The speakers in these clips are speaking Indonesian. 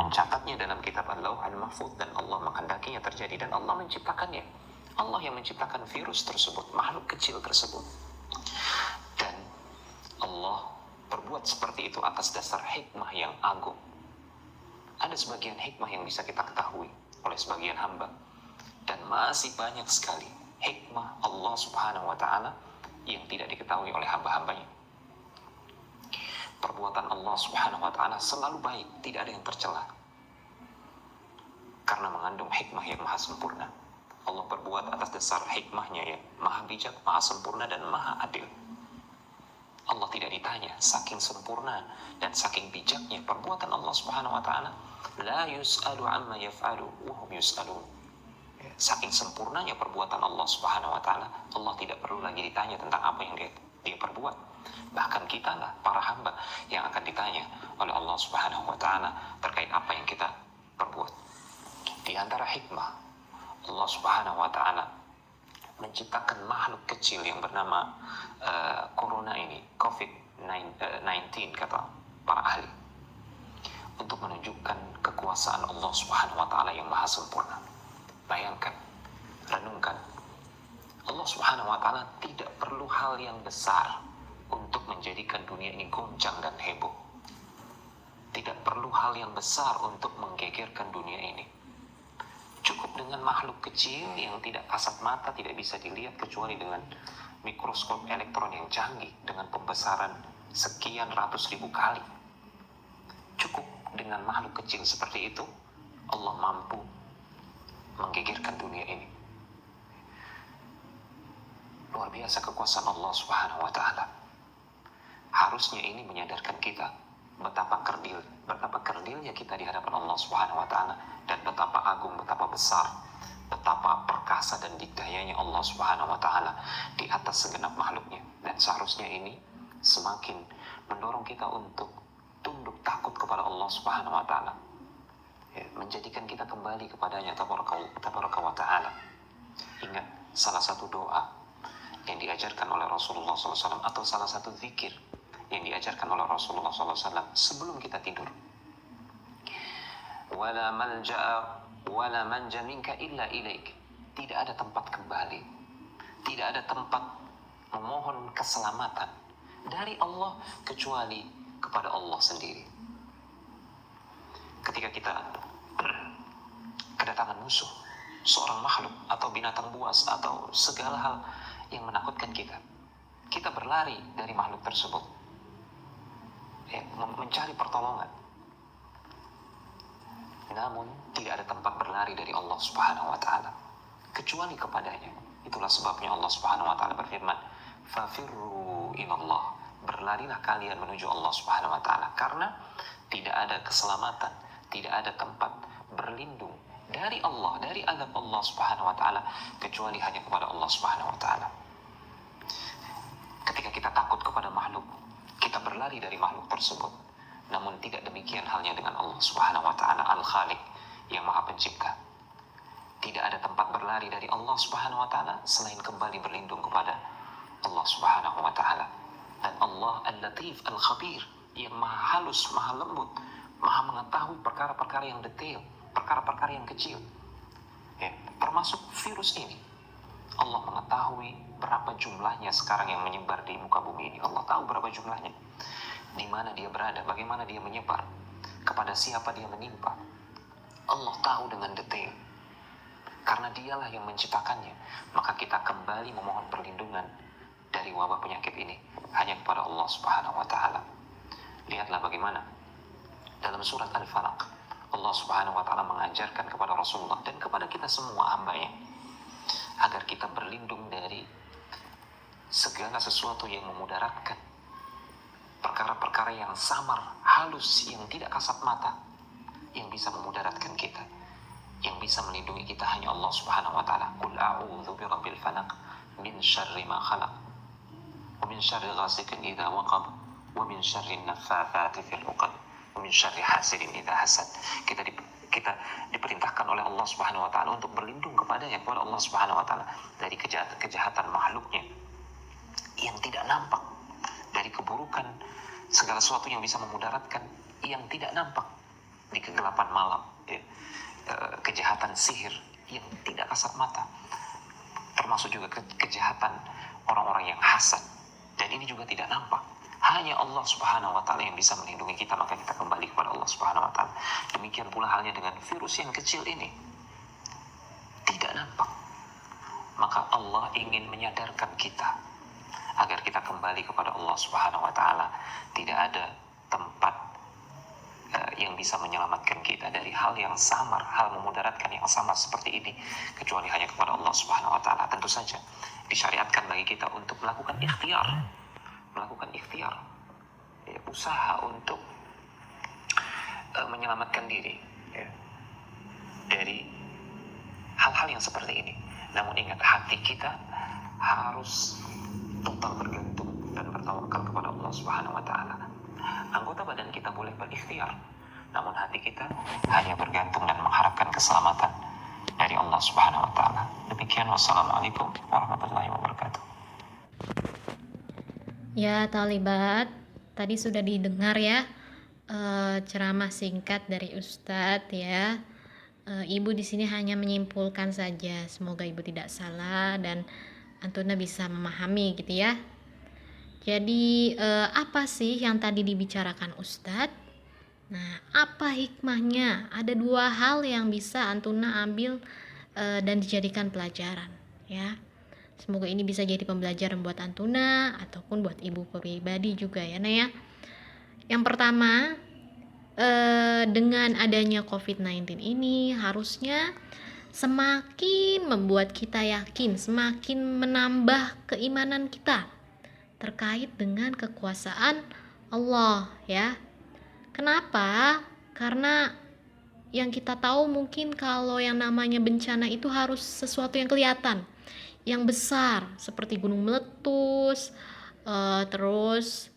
mencatatnya dalam kitab Al-Lauh Al-Mahfuz, dan Allah menghendakinya terjadi, dan Allah menciptakannya. Allah yang menciptakan virus tersebut, makhluk kecil tersebut. Dan Allah berbuat seperti itu atas dasar hikmah yang agung. Ada sebagian hikmah yang bisa kita ketahui oleh sebagian hamba, dan masih banyak sekali hikmah Allah Subhanahu wa Ta'ala yang tidak diketahui oleh hamba-hambanya. Perbuatan Allah Subhanahu wa Ta'ala selalu baik, tidak ada yang tercela, karena mengandung hikmah yang maha sempurna. Allah berbuat atas dasar hikmahnya yang maha bijak, maha sempurna, dan maha adil. Allah tidak ditanya, saking sempurna dan saking bijaknya perbuatan Allah Subhanahu wa Ta'ala. La yus'alu amma yaf'alu wa hum yus'alun. Saking sempurnanya perbuatan Allah Subhanahu wa Ta'ala, Allah tidak perlu lagi ditanya tentang apa yang dia perbuat. Bahkan kita lah, para hamba, yang akan ditanya oleh Allah Subhanahu wa Ta'ala terkait apa yang kita perbuat. Di antara hikmah Allah Subhanahu wa Ta'ala menciptakan makhluk kecil yang bernama corona ini, COVID-19 kata para ahli, untuk menunjukkan kekuasaan Allah Subhanahu wa Ta'ala yang maha sempurna. Bayangkan, renungkan, Allah Subhanahu wa Ta'ala tidak perlu hal yang besar untuk menjadikan dunia ini goncang dan heboh. Tidak perlu hal yang besar untuk menggegerkan dunia ini. Cukup dengan makhluk kecil yang tidak kasat mata, tidak bisa dilihat kecuali dengan mikroskop elektron yang canggih dengan pembesaran sekian ratus ribu kali. Cukup dengan makhluk kecil seperti itu, Allah mampu menggegerkan dunia ini. Luar biasa kekuasaan Allah Subhanahu wa Ta'ala. Harusnya ini menyadarkan kita betapa kerdilnya kita di hadapan Allah Subhanahu wa Ta'ala, dan betapa agung, betapa besar, betapa perkasa dan dikdayanya Allah Subhanahu wa Ta'ala di atas segenap makhluknya. Dan seharusnya ini semakin mendorong kita untuk tunduk takut kepada Allah Subhanahu wa Ta'ala, menjadikan kita kembali kepadanya tabaraka wa ta'ala. Ingat, salah satu doa yang diajarkan oleh Rasulullah SAW, atau salah satu zikir yang diajarkan oleh Rasulullah SAW sebelum kita tidur, wala malja'a wala manja minka illa ilaik. Tidak ada tempat kembali, tidak ada tempat memohon keselamatan dari Allah kecuali kepada Allah sendiri. Ketika kita kedatangan musuh, seorang makhluk atau binatang buas atau segala hal yang menakutkan kita, kita berlari dari makhluk tersebut, mencari pertolongan. Namun tidak ada tempat berlari dari Allah Subhanahu wa Ta'ala kecuali kepadanya. Itulah sebabnya Allah Subhanahu wa Ta'ala berfirman, fafirru ilallah, berlarilah kalian menuju Allah Subhanahu wa Ta'ala, karena tidak ada keselamatan, tidak ada tempat berlindung dari Allah, dari azab Allah Subhanahu wa Ta'ala, kecuali hanya kepada Allah Subhanahu wa Ta'ala. Ketika kita takut kepada makhluk, kita berlari dari makhluk tersebut. Namun tidak demikian halnya dengan Allah Subhanahu wa Ta'ala Al-Khaliq, yang Maha Pencipta. Tidak ada tempat berlari dari Allah Subhanahu wa Ta'ala selain kembali berlindung kepada Allah Subhanahu wa Ta'ala. Dan Allah Al-Latif Al-Khabir, yang maha halus, maha lembut, maha mengetahui perkara-perkara yang detail, perkara-perkara yang kecil, termasuk virus ini. Allah mengetahui berapa jumlahnya sekarang yang menyebar di muka bumi ini. Allah tahu berapa jumlahnya, di mana dia berada, bagaimana dia menyebar, kepada siapa dia menimpa. Allah tahu dengan detail. Karena dialah yang menciptakannya, maka kita kembali memohon perlindungan dari wabah penyakit ini hanya kepada Allah Subhanahu wa Ta'ala. Lihatlah bagaimana dalam surat Al-Falaq Allah Subhanahu wa Ta'ala mengajarkan kepada Rasulullah dan kepada kita semua hambanya agar kita berlindung dari segala sesuatu yang memudaratkan, perkara-perkara yang samar, halus, yang tidak kasat mata, yang bisa memudaratkan kita. Yang bisa melindungi kita hanya Allah Subhanahu wa Ta'ala. Qul a'udzu birabbil falaq min syarri ma khalaq wa min syarri ghasiqin idza waqab wa min syarri naffatsati fil 'uqad wa min syarri hasidin idza hasad. Kita diperintahkan oleh Allah Subhanahu wa Ta'ala untuk berlindung kepada Allah Subhanahu wa Ta'ala dari kejahatan makhluknya yang tidak nampak, dari keburukan segala sesuatu yang bisa memudaratkan yang tidak nampak. di kegelapan malam, ya. Kejahatan sihir yang tidak kasat mata, termasuk juga kejahatan orang-orang yang hasad, dan ini juga tidak nampak. Hanya Allah Subhanahu wa Ta'ala yang bisa melindungi kita, maka kita kembali kepada Allah Subhanahu wa Ta'ala. Demikian pula halnya dengan virus yang kecil ini, tidak nampak. Maka Allah ingin menyadarkan kita agar kita kembali kepada Allah Subhanahu wa Ta'ala. Tidak ada tempat yang bisa menyelamatkan kita dari hal yang samar, hal memudaratkan yang samar seperti ini, kecuali hanya kepada Allah Subhanahu wa Ta'ala. Tentu saja disyariatkan bagi kita untuk melakukan ikhtiar, ya, usaha untuk menyelamatkan diri, ya, dari hal-hal yang seperti ini. Namun ingat, hati kita harus total bergantung dan bertawakal kepada Allah Subhanahu wa Ta'ala. Anggota badan kita boleh berikhtiar, namun hati kita hanya bergantung dan mengharapkan keselamatan dari Allah Subhanahu wa Ta'ala. Demikian, wassalamualaikum warahmatullahi wabarakatuh. Ya, Talibat, tadi sudah didengar ya ceramah singkat dari Ustadz ya. Ibu di sini hanya menyimpulkan saja, semoga ibu tidak salah dan Antuna bisa memahami gitu ya. Jadi apa sih yang tadi dibicarakan Ustadz? Nah, apa hikmahnya? Ada 2 hal yang bisa Antuna ambil dan dijadikan pelajaran ya. Semoga ini bisa jadi pembelajaran buat Antuna ataupun buat ibu pribadi juga ya, Nah ya. Yang pertama, dengan adanya COVID-19 ini harusnya semakin membuat kita yakin, semakin menambah keimanan kita terkait dengan kekuasaan Allah ya. Kenapa? Karena yang kita tahu mungkin kalau yang namanya bencana itu harus sesuatu yang kelihatan, yang besar, seperti gunung meletus, terus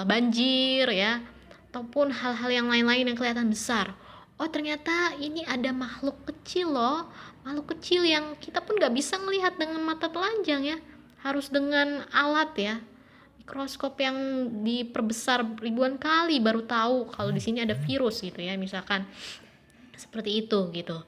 banjir ya, ataupun hal-hal yang lain-lain yang kelihatan besar. Oh, ternyata ini ada makhluk kecil loh, makhluk kecil yang kita pun gak bisa melihat dengan mata telanjang ya, harus dengan alat ya, mikroskop yang diperbesar ribuan kali baru tahu kalau di sini ada virus gitu ya, misalkan seperti itu gitu.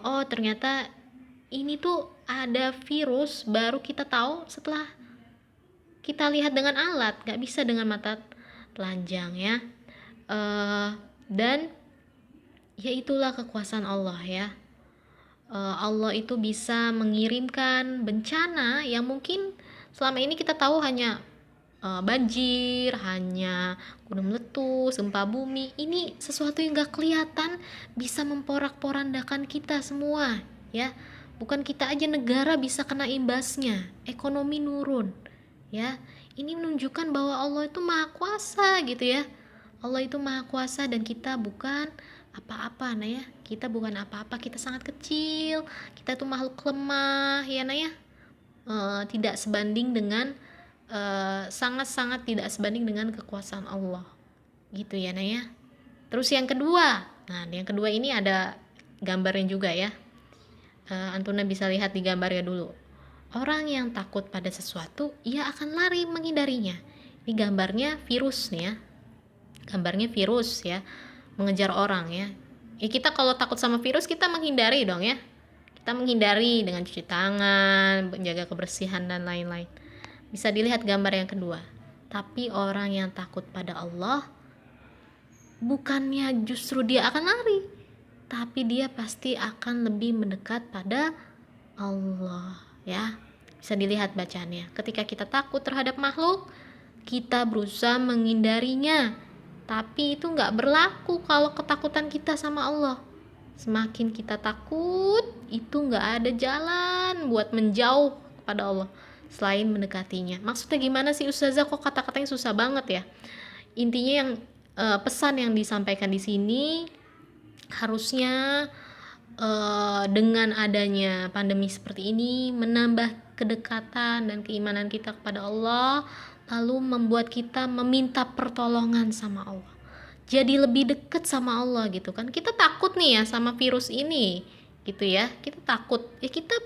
Oh, ternyata ini tuh ada virus, baru kita tahu setelah kita lihat dengan alat, gak bisa dengan mata telanjang ya. Dan ya itulah kekuasaan Allah ya. Allah itu bisa mengirimkan bencana yang mungkin selama ini kita tahu hanya banjir, hanya gunung meletus, gempa bumi. Ini sesuatu yang gak kelihatan bisa memporak-porandakan kita semua ya. Bukan kita aja, negara bisa kena imbasnya, ekonomi nurun ya. Ini menunjukkan bahwa Allah itu maha kuasa gitu ya. Allah itu maha kuasa dan kita bukan apa-apa nah ya. Kita bukan apa-apa, kita sangat kecil, kita itu makhluk lemah ya nah ya. Tidak sebanding dengan sangat-sangat tidak sebanding dengan kekuasaan Allah gitu ya nah ya. Terus yang kedua, yang kedua ini ada gambarnya juga ya. Antuna bisa lihat di gambarnya dulu. Orang yang takut pada sesuatu, ia akan lari menghindarinya. Ini gambarnya virus nih ya. Gambarnya virus ya, mengejar orang ya. Kita kalau takut sama virus, kita menghindari dong ya. Kita menghindari dengan cuci tangan, menjaga kebersihan dan lain-lain. Bisa dilihat gambar yang kedua. Tapi orang yang takut pada Allah, bukannya justru dia akan lari, tapi dia pasti akan lebih mendekat pada Allah ya. Bisa dilihat bacaannya. Ketika kita takut terhadap makhluk, kita berusaha menghindarinya, tapi itu gak berlaku kalau ketakutan kita sama Allah. Semakin kita takut, itu gak ada jalan buat menjauh kepada Allah selain mendekatinya. Maksudnya gimana sih Ustazah, kok kata-katanya susah banget ya? Intinya yang pesan yang disampaikan di sini, harusnya dengan adanya pandemi seperti ini menambah kedekatan dan keimanan kita kepada Allah, lalu membuat kita meminta pertolongan sama Allah, jadi lebih dekat sama Allah gitu kan. Kita takut nih ya sama virus ini gitu ya, kita takut ya, kita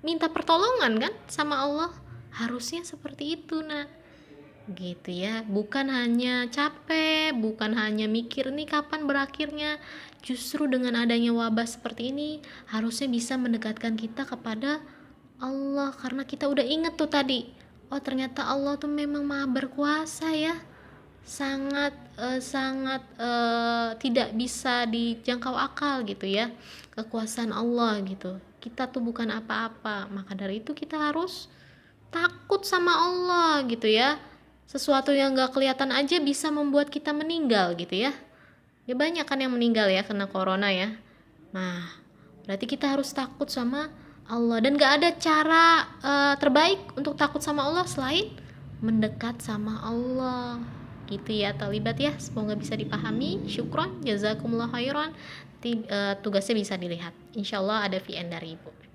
minta pertolongan kan sama Allah, harusnya seperti itu. Nah gitu ya. Bukan hanya capek, bukan hanya mikir nih kapan berakhirnya. Justru dengan adanya wabah seperti ini harusnya bisa mendekatkan kita kepada Allah, karena kita udah inget tuh tadi, oh ternyata Allah tuh memang maha berkuasa ya, sangat tidak bisa dijangkau akal gitu ya, kekuasaan Allah gitu. Kita tuh bukan apa-apa, maka dari itu kita harus takut sama Allah gitu ya. Sesuatu yang gak kelihatan aja bisa membuat kita meninggal gitu ya. Ya banyak kan yang meninggal ya kena corona ya. Nah, berarti kita harus takut sama Allah, dan gak ada cara terbaik untuk takut sama Allah selain mendekat sama Allah. Gitu ya Talibat ya. Semoga bisa dipahami. Syukron, jazakumullah khairan. Tugasnya bisa dilihat. Insyaallah ada VN dari Ibu.